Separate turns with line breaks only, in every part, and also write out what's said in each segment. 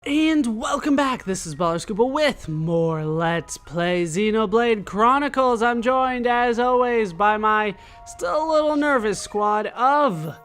And welcome back, this is ballerscuba with more Let's Play Xenoblade Chronicles. I'm joined, as always, by my still a little nervous squad of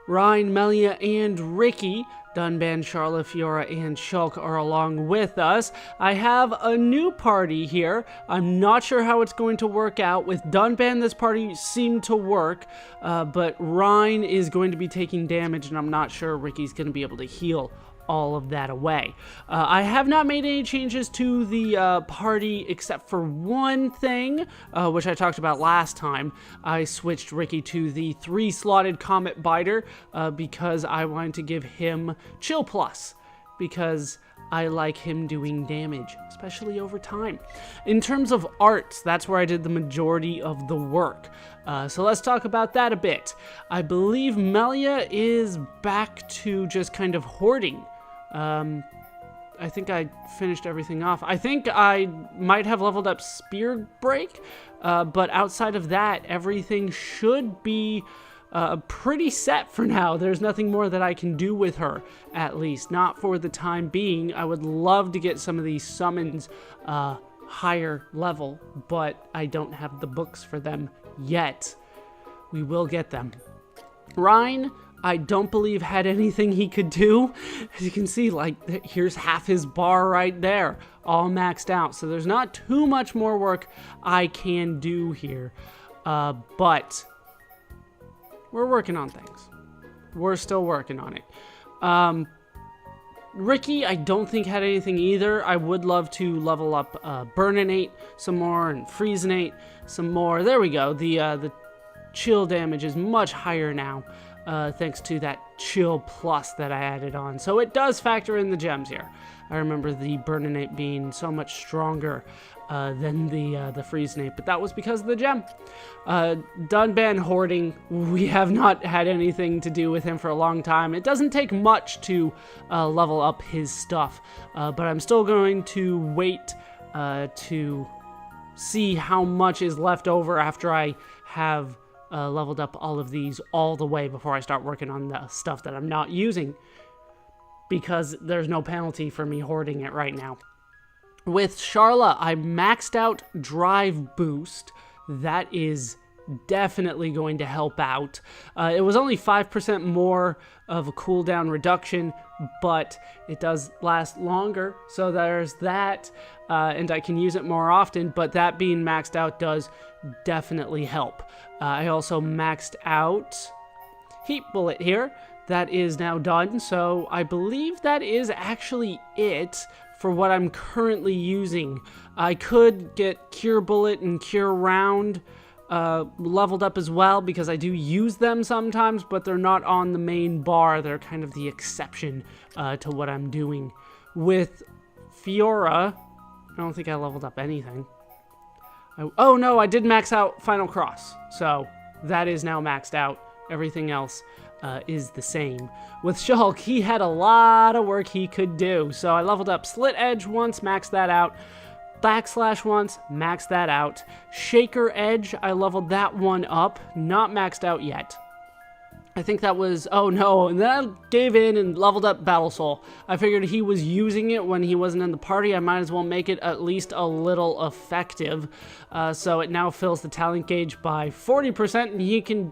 Ryan, Melia, and Ricky. Dunban, Charla, Fiora, and Shulk are along with us. I have a new party here. I'm not sure how it's going to work out. With Dunban, this party seemed to work, but Ryan is going to be taking damage, and I'm not sure Ricky's going to be able to heal all of that away. I have not made any changes to the party except for one thing, which I talked about last time. I switched Ricky to the 3-slotted Comet Biter because I wanted to give him Chill Plus, because I like him doing damage, especially over time. In terms of arts, that's where I did the majority of the work. So let's talk about that a bit. I believe Melia is back to just kind of hoarding. I think I finished everything off. I think I might have leveled up Spear Break, but outside of that, everything should be pretty set for now. There's nothing more that I can do with her, at least. Not for the time being. I would love to get some of these summons higher level, but I don't have the books for them yet. We will get them. Rhine, I don't believe had anything he could do. As you can see, like, here's half his bar right there, all maxed out. So there's not too much more work I can do here. But we're working on things. We're still working on it. Ricky, I don't think had anything either. I would love to level up Burninate some more and Freezinate some more. There we go. The chill damage is much higher now. Thanks to that Chill Plus that I added on. So it does factor in the gems here. I remember the Burninate being so much stronger than the Freezinate, but that was because of the gem. Dunban hoarding, we have not had anything to do with him for a long time. It doesn't take much to level up his stuff, but I'm still going to wait to see how much is left over after I have leveled up all of these all the way before I start working on the stuff that I'm not using, because there's no penalty for me hoarding it right now. With Charla, I maxed out Drive Boost. That is definitely going to help out. It was only 5% more of a cooldown reduction, but it does last longer, so there's that, and I can use it more often, but that being maxed out does definitely help. I also maxed out Heat Bullet here. That is now done, so I believe that is actually it for what I'm currently using. I could get Cure Bullet and Cure Round leveled up as well, because I do use them sometimes, but they're not on the main bar. They're kind of the exception to what I'm doing. With Fiora, I don't think I leveled up anything. Oh no, I did max out Final Cross, so that is now maxed out. Everything else is the same. With Shulk, he had a lot of work he could do, so I leveled up Slit Edge once, maxed that out. Backslash once, maxed that out. Shaker Edge, I leveled that one up, not maxed out yet. I think that was, oh no, and then I gave in and leveled up Battle Soul. I figured he was using it when he wasn't in the party. I might as well make it at least a little effective. So it now fills the talent gauge by 40%, and he can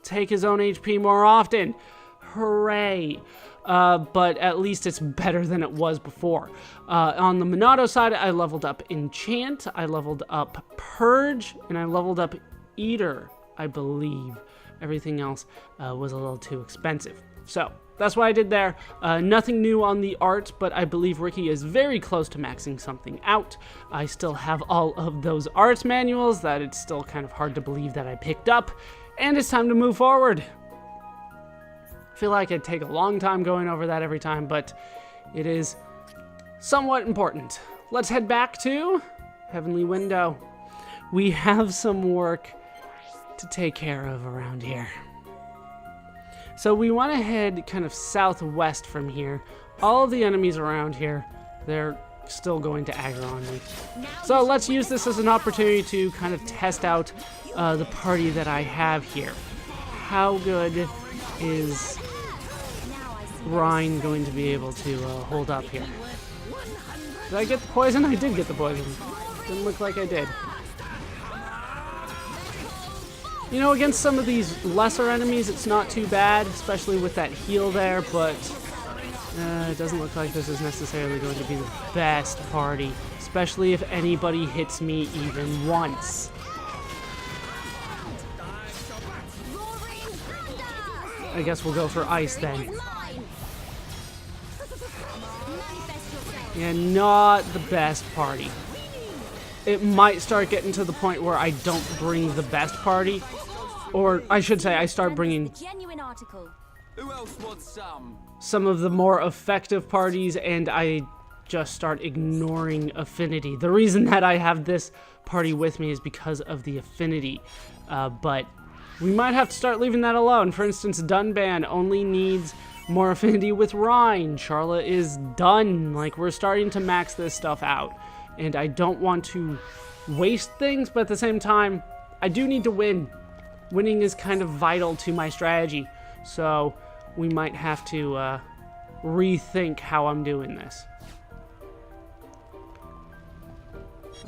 take his own HP more often. Hooray. But at least it's better than it was before. On the Monado side, I leveled up Enchant, I leveled up Purge, and I leveled up Eater, I believe. Everything else was a little too expensive. So that's what I did there. Nothing new on the art, but I believe Ricky is very close to maxing something out. I still have all of those arts manuals that it's still kind of hard to believe that I picked up. And it's time to move forward. I feel like it'd take a long time going over that every time, but it is somewhat important. Let's head back to Heavenly Window. We have some work to take care of around here. So we want to head kind of southwest from here. All of the enemies around here, they're still going to aggro on me. So let's use this as an opportunity to kind of test out the party that I have here. How good is Rhine going to be able to hold up here? Did I get the poison? I did get the poison. Didn't look like I did. You know, against some of these lesser enemies, it's not too bad, especially with that heal there, but it doesn't look like this is necessarily going to be the best party, especially if anybody hits me even once. I guess we'll go for ice then. Yeah, not the best party. It might start getting to the point where I don't bring the best party. Or I should say I start bringing some of the more effective parties and I just start ignoring affinity. The reason that I have this party with me is because of the affinity. But we might have to start leaving that alone. For instance, Dunban only needs more affinity with Rhine. Charlotte is done. Like, we're starting to max this stuff out. And I don't want to waste things, but at the same time, I do need to win. Winning is kind of vital to my strategy. So we might have to rethink how I'm doing this.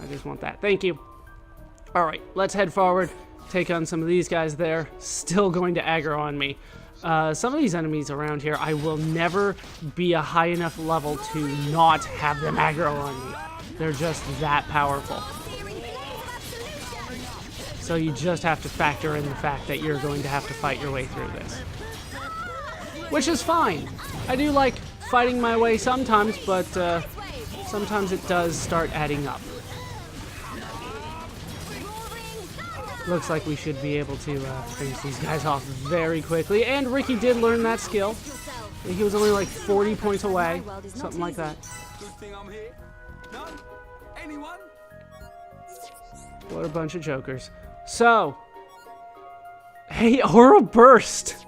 I just want that. Thank you. All right, let's head forward. Take on some of these guys there. Still going to aggro on me. Some of these enemies around here, I will never be a high enough level to not have them aggro on me. They're just that powerful. So you just have to factor in the fact that you're going to have to fight your way through this. Which is fine. I do like fighting my way sometimes, but sometimes it does start adding up. Looks like we should be able to finish these guys off very quickly. And Ricky did learn that skill. He was only like 40 points away. Something like that. What a bunch of jokers. So, hey, Aura Burst.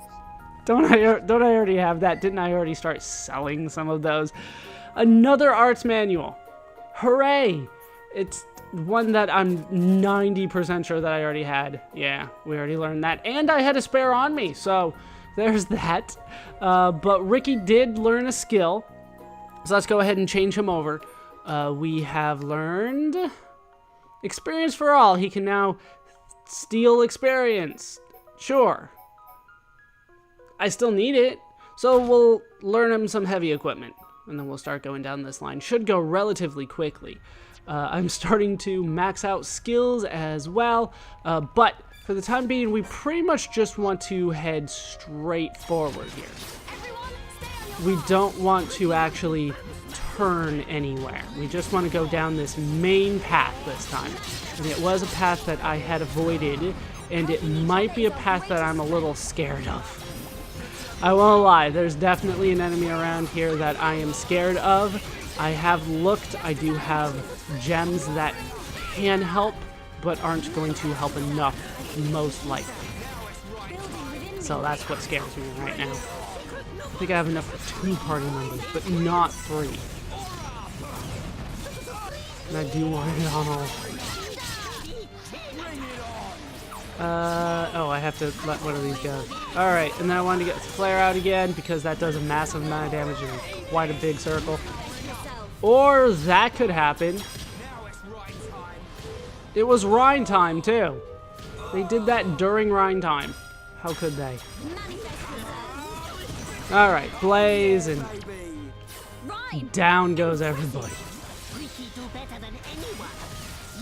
Don't I already have that? Didn't I already start selling some of those? Another arts manual. Hooray! It's one that I'm 90% sure that I already had. Yeah, we already learned that. And I had a spare on me, so there's that. But Ricky did learn a skill. So let's go ahead and change him over. We have learned experience for all. He can now steal experience. Sure. I still need it. So we'll learn him some heavy equipment. And then we'll start going down this line. Should go relatively quickly. I'm starting to max out skills as well, but for the time being, we pretty much just want to head straight forward here. We don't want to actually turn anywhere. We just want to go down this main path this time. And it was a path that I had avoided, and it might be a path that I'm a little scared of. I won't lie, there's definitely an enemy around here that I am scared of. I have looked. I do have gems that can help, but aren't going to help enough, most likely. So that's what scares me right now. I think I have enough for 2 party members, but not 3. And I do want it on all. Oh, I have to let one of these go. Alright, and then I wanted to get Flare out again, because that does a massive amount of damage in quite a big circle. Or that could happen. It was Rhine time, too. They did that during Rhine time. How could they? Alright, Blaze, and down goes everybody.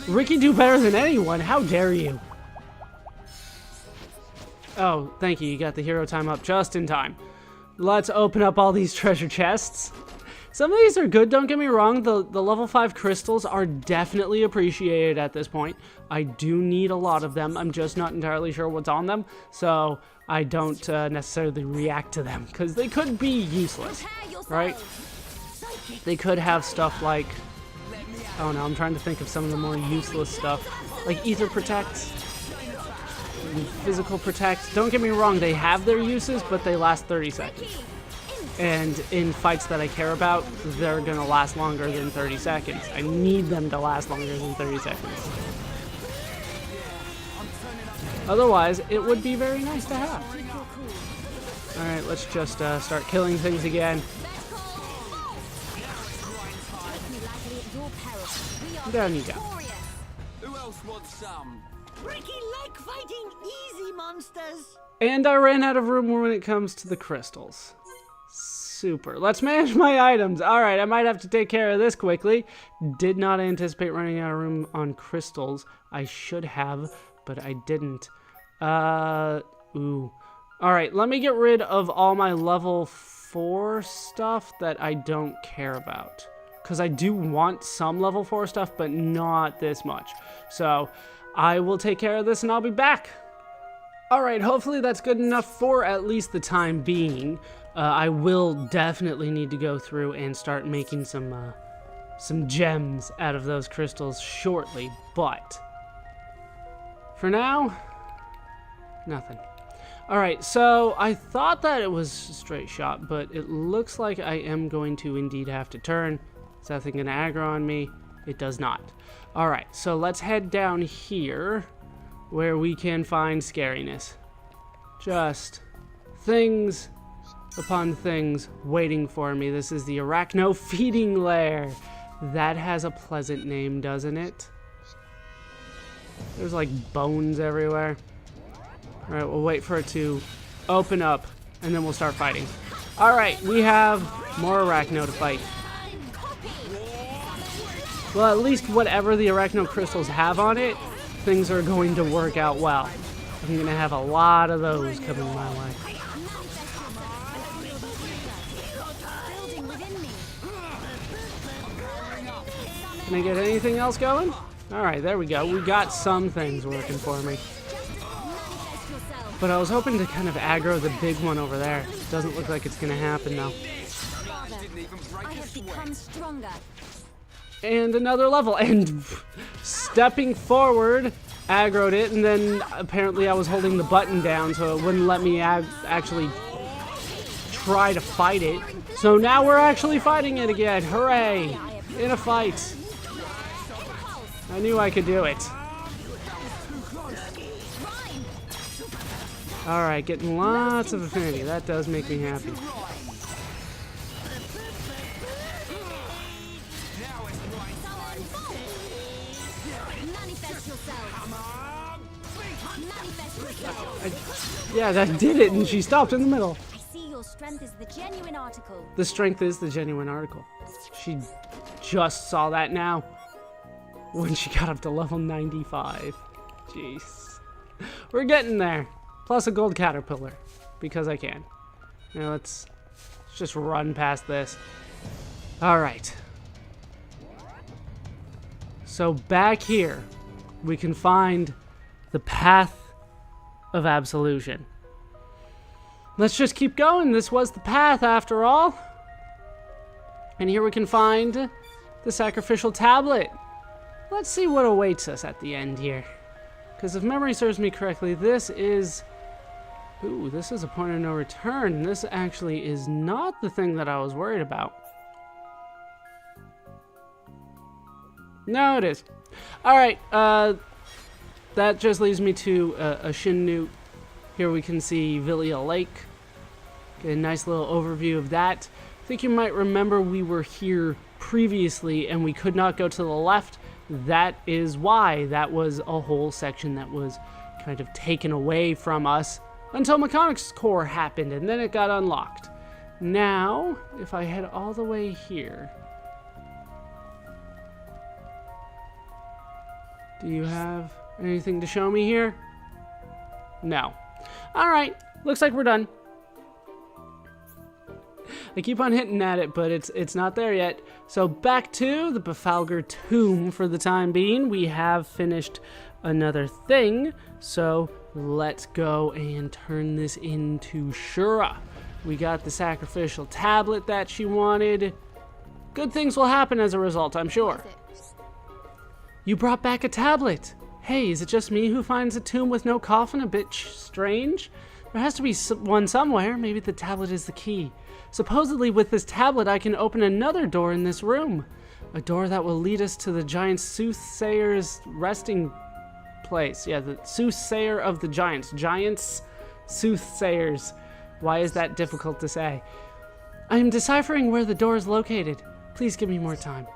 Ricky do better than anyone? How dare you? Oh, thank you. You got the hero time up just in time. Let's open up all these treasure chests. Some of these are good, don't get me wrong. The level 5 crystals are definitely appreciated at this point. I do need a lot of them. I'm just not entirely sure what's on them, so I don't necessarily react to them, because they could be useless, right? They could have stuff like, oh no, I'm trying to think of some of the more useless stuff, like Ether Protect, Physical Protect. Don't get me wrong, they have their uses, but they last 30 seconds. And in fights that I care about, they're going to last longer than 30 seconds. I need them to last longer than 30 seconds. Otherwise, it would be very nice to have. Alright, let's just start killing things again. Down you go.
Who else wants some?
Ricky like fighting easy monsters.
And I ran out of room when it comes to the crystals. Super. Let's manage my items. Alright, I might have to take care of this quickly. Did not anticipate running out of room on crystals. I should have, but I didn't. Ooh. Alright, let me get rid of all my level 4 stuff that I don't care about. Because I do want some level 4 stuff, but not this much. So, I will take care of this and I'll be back. Alright, hopefully that's good enough for at least the time being. I will definitely need to go through and start making some gems out of those crystals shortly, but for now, nothing. Alright, so I thought that it was a straight shot, but it looks like I am going to indeed have to turn. Is that thing going to aggro on me? It does not. Alright, so let's head down here where we can find Scariness. Just things upon things waiting for me. This is the Arachno feeding lair. That has a pleasant name, doesn't it? There's like bones everywhere. Alright, we'll wait for it to open up and then we'll start fighting. Alright, we have more Arachno to fight. Well, at least whatever the Arachno crystals have on it, things are going to work out well. I'm going to have a lot of those coming my way. Can I get anything else going? Alright, there we go. We got some things working for me. But I was hoping to kind of aggro the big one over there. Doesn't look like it's going to happen, though.
I have become stronger.
And another level. And stepping forward, aggroed it, and then apparently I was holding the button down so it wouldn't let me actually try to fight it. So now we're actually fighting it again. Hooray! In a fight. I knew I could do it. Alright, getting lots of affinity. That does make me happy. Yeah, that did it, and she stopped in the middle.
I see your strength is the genuine article.
The strength is the genuine article. She just saw that now when she got up to level 95. Jeez. We're getting there. Plus a gold caterpillar, because I can. Now let's just run past this. Alright. So back here, we can find the path of absolution. Let's just keep going. This was the path after all. And here we can find the sacrificial tablet. Let's see what awaits us at the end here. Because if memory serves me correctly, this is... Ooh, this is a point of no return. This actually is not the thing that I was worried about. No, it is. Alright, that just leads me to a Shinnu. Here we can see Villia Lake. Get a nice little overview of that. I think you might remember we were here previously and we could not go to the left. That is why. That was a whole section that was kind of taken away from us until Mechanic's Core happened and then it got unlocked. Now, if I head all the way here... Do you have anything to show me here? No. Alright, looks like we're done. I keep on hitting at it, but it's not there yet. So back to the Bafalgar Tomb for the time being. We have finished another thing, so let's go and turn this into Shura. We got the sacrificial tablet that she wanted. Good things will happen as a result, I'm sure. You brought back a tablet. Hey, is it just me who finds a tomb with no coffin a bit strange? There has to be one somewhere. Maybe the tablet is the key. Supposedly with this tablet I can open another door in this room. A door that will lead us to the giant soothsayer's resting place. Yeah, the soothsayer of the giants. Giants, soothsayers. Why is that difficult to say? I am deciphering where the door is located. Please give me more time.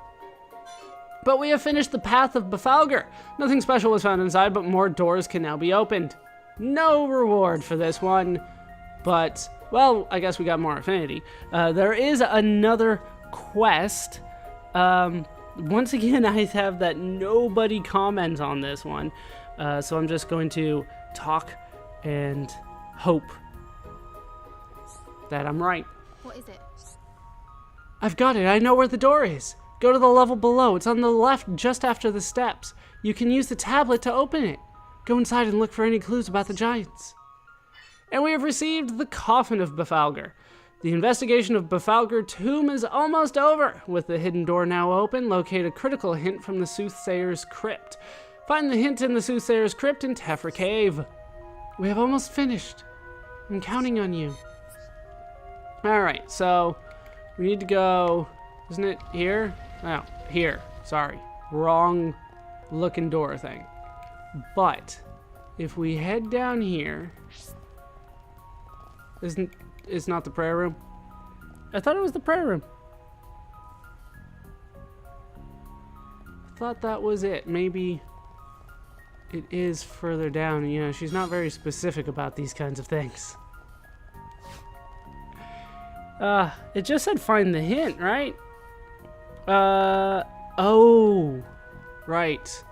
But we have finished the path of Bafalgar. Nothing special was found inside, but more doors can now be opened. No reward for this one, but, well, I guess we got more affinity. There is another quest. Once again, I have that nobody comments on this one, so I'm just going to talk and hope that I'm right.
What is it?
I've got it. I know where the door is. Go to the level below. It's on the left just after the steps. You can use the tablet to open it. Go inside and look for any clues about the giants. And we have received the Coffin of Bafalgar. The investigation of Bafalgar Tomb is almost over. With the hidden door now open, locate a critical hint from the Soothsayer's Crypt. Find the hint in the Soothsayer's Crypt in Tefra Cave. We have almost finished. I'm counting on you. Alright, so we need to go, isn't it here? Oh, here. Sorry. Wrong looking door thing. But if we head down here, it's not the prayer room? I thought it was the prayer room. I thought that was it. Maybe it is further down. You know, she's not very specific about these kinds of things. It just said find the hint, right? Oh, right.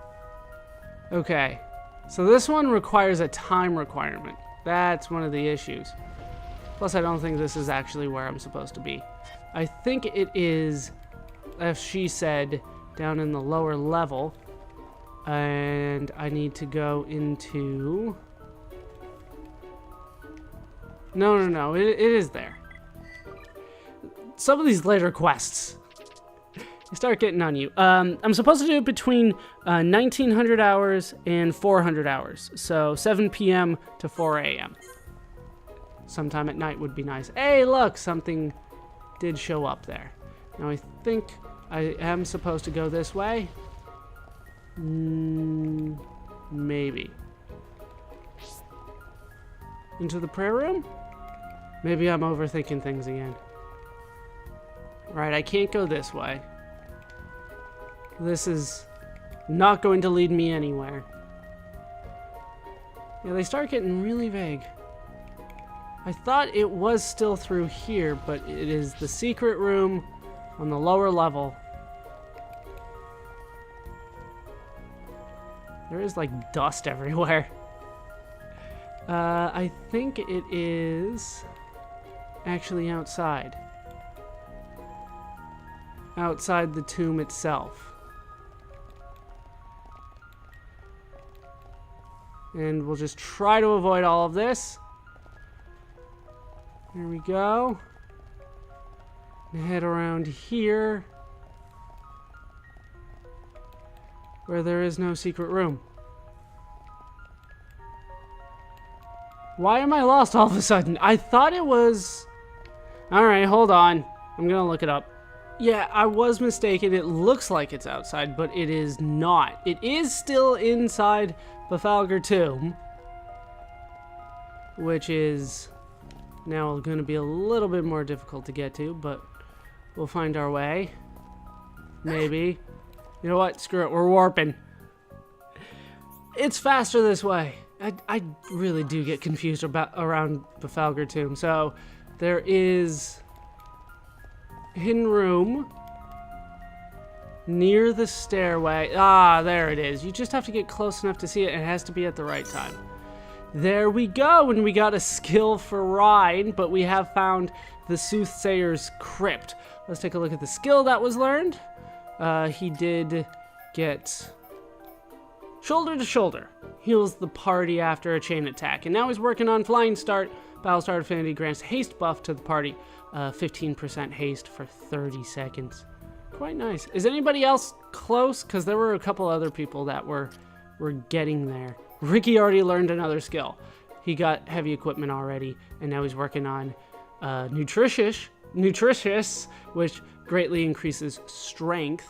Okay. So this one requires a time requirement. That's one of the issues. Plus, I don't think this is actually where I'm supposed to be. I think it is, as she said, down in the lower level. And I need to go into... No. It is there. Some of these later quests, they start getting on you. I'm supposed to do it between 1900 hours and 400 hours. So 7 p.m. to 4 a.m. Sometime at night would be nice. Hey, look, something did show up there. Now I think I am supposed to go this way. Maybe. Into the prayer room? Maybe I'm overthinking things again. Right, I can't go this way. This is not going to lead me anywhere. Yeah, they start getting really vague. I thought it was still through here, but it is the secret room on the lower level. There is like dust everywhere. I think it is actually outside. Outside the tomb itself. And we'll just try to avoid all of this. Here we go. And head around here. Where there is no secret room. Why am I lost all of a sudden? I thought it was... Alright, hold on. I'm gonna look it up. Yeah, I was mistaken. It looks like it's outside, but it is not. It is still inside Bafalgar Tomb, which is now going to be a little bit more difficult to get to, but we'll find our way. Maybe. You know what? Screw it. We're warping. It's faster this way. I really do get confused around Bafalgar Tomb. So there is... hidden room near the stairway. Ah, there it is. You just have to get close enough to see it, and it has to be at the right time. There we go, and we got a skill for Rhine, but we have found the Soothsayer's Crypt. Let's take a look at the skill that was learned. He did get shoulder to shoulder. Heals the party after a chain attack, and now he's working on Flying Start. Battlestar Affinity grants haste buff to the party. 15% haste for 30 seconds. Quite nice. Is anybody else close? Because there were a couple other people that were getting there. Ricky already learned another skill. He got heavy equipment already, and now he's working on nutritious, which greatly increases strength.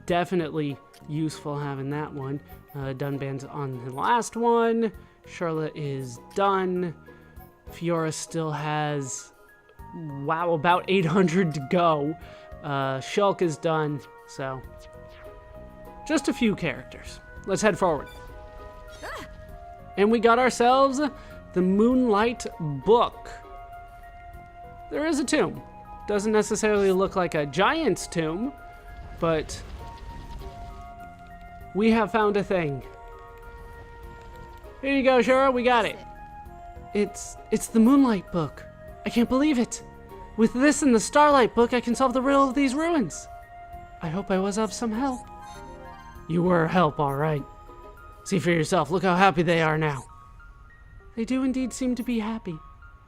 Definitely useful having that one. Dunban's on the last one. Charlotte is done. Fiora still has, wow, about 800 to go. Shulk is done, so just a few characters. Let's head forward. And we got ourselves the Moonlight Book. There is a tomb. Doesn't necessarily look like a giant's tomb, but we have found a thing. Here you go, Shura, we got it. It's the Moonlight Book. I can't believe it. With this and the Starlight Book, I can solve the riddle of these ruins. I hope I was of some help. You were a help, all right. See for yourself, look how happy they are now. They do indeed seem to be happy.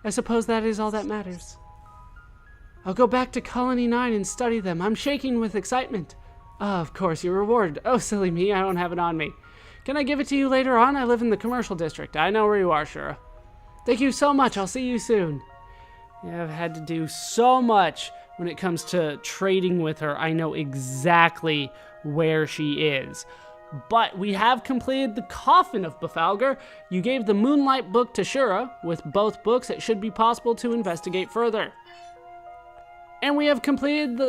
I suppose that is all that matters. I'll go back to Colony 9 and study them. I'm shaking with excitement. Of course, your reward. Oh, silly me, I don't have it on me. Can I give it to you later on? I live in the commercial district. I know where you are, Shura. Thank you so much. I'll see you soon. Yeah, I've had to do so much when it comes to trading with her. I know exactly where she is. But we have completed the Coffin of Bafalgar. You gave the Moonlight Book to Shura. With both books, it should be possible to investigate further. And we have completed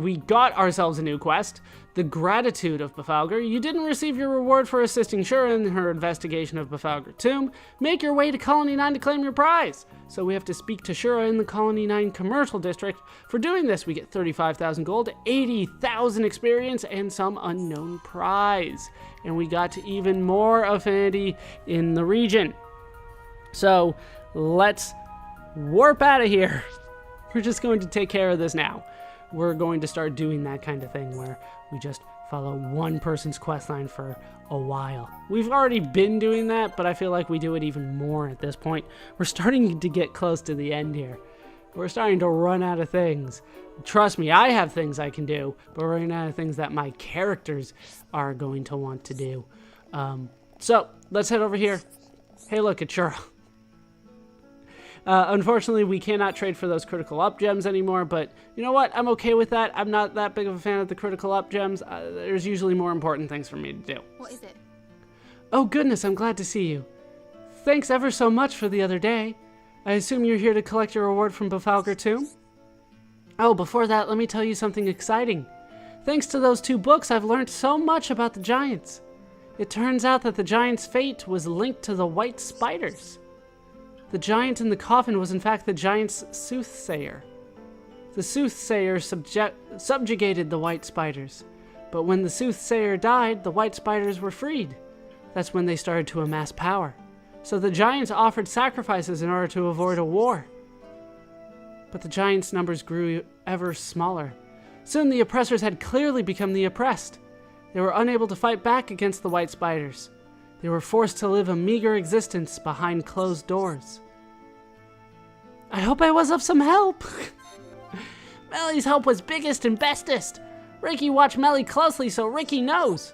we got ourselves a new quest, the Gratitude of Bafalgar. You didn't receive your reward for assisting Shura in her investigation of Bafalgar Tomb. Make your way to Colony 9 to claim your prize. So we have to speak to Shura in the Colony 9 commercial district. For doing this, we get 35,000 gold, 80,000 experience, and some unknown prize. And we got even more affinity in the region. So let's warp out of here. We're just going to take care of this now. We're going to start doing that kind of thing where we just follow one person's questline for a while. We've already been doing that, but I feel like we do it even more at this point. We're starting to get close to the end here. We're starting to run out of things. Trust me, I have things I can do, but we're running out of things that my characters are going to want to do. So, let's head over here. Hey, look, it's Shura. Unfortunately, we cannot trade for those critical up gems anymore, but you know what? I'm okay with that. I'm not that big of a fan of the critical up gems. There's usually more important things for me to do.
What is it?
Oh goodness, I'm glad to see you. Thanks ever so much for the other day. I assume you're here to collect your reward from Bafalgar Tomb? Oh, before that, let me tell you something exciting. Thanks to those 2 books, I've learned so much about the giants. It turns out that the giant's fate was linked to the white spiders. The giant in the coffin was in fact the giant's soothsayer. The soothsayer subjugated the white spiders, but when the soothsayer died, the white spiders were freed. That's when they started to amass power. So the giants offered sacrifices in order to avoid a war. But the giants' numbers grew ever smaller. Soon the oppressors had clearly become the oppressed. They were unable to fight back against the white spiders. They were forced to live a meager existence behind closed doors. I hope I was of some help. Melly's help was biggest and bestest. Ricky watched Melly closely so Ricky knows.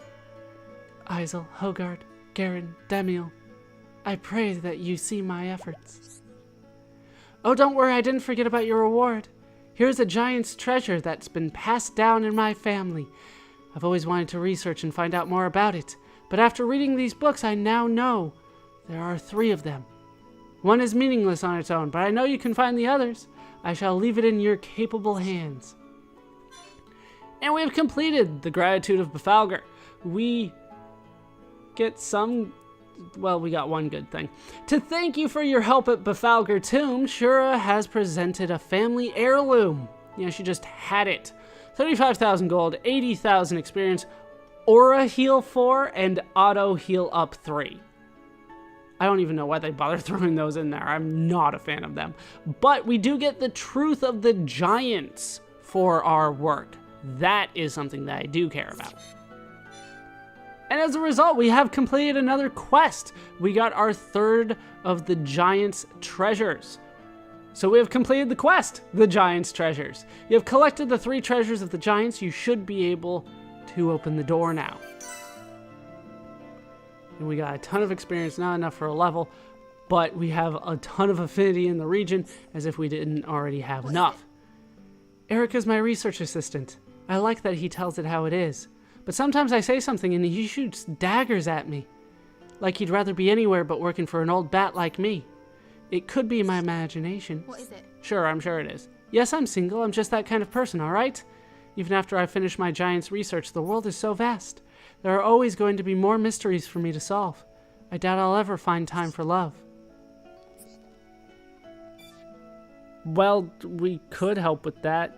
Isel, Hogard, Garen, Demiel, I pray that you see my efforts. Oh, don't worry, I didn't forget about your reward. Here's a giant's treasure that's been passed down in my family. I've always wanted to research and find out more about it. But after reading these books, I now know there are 3 of them. One is meaningless on its own, but I know you can find the others. I shall leave it in your capable hands. And we have completed the Gratitude of Bafalgar. We get we got one good thing. To thank you for your help at Bafalgar Tomb, Shura has presented a family heirloom. Yeah, she just had it. 35,000 gold, 80,000 experience, Aura Heal 4, and Auto Heal Up 3. I don't even know why they bother throwing those in there. I'm not a fan of them. But we do get the Truth of the Giants for our work. That is something that I do care about. And as a result, we have completed another quest. We got our 3rd of the Giants' treasures. So we have completed the quest, the Giants' treasures. You have collected the 3 treasures of the Giants. You should be able to open the door now. And we got a ton of experience, not enough for a level, but we have a ton of affinity in the region, as if we didn't already have enough. Erica's my research assistant. I like that he tells it how it is. But sometimes I say something and he shoots daggers at me. Like he'd rather be anywhere but working for an old bat like me. It could be my imagination.
What is it?
Sure, I'm sure it is. Yes, I'm single. I'm just that kind of person, all right? Even after I finish my giant's research, the world is so vast. There are always going to be more mysteries for me to solve. I doubt I'll ever find time for love. Well, we could help with that.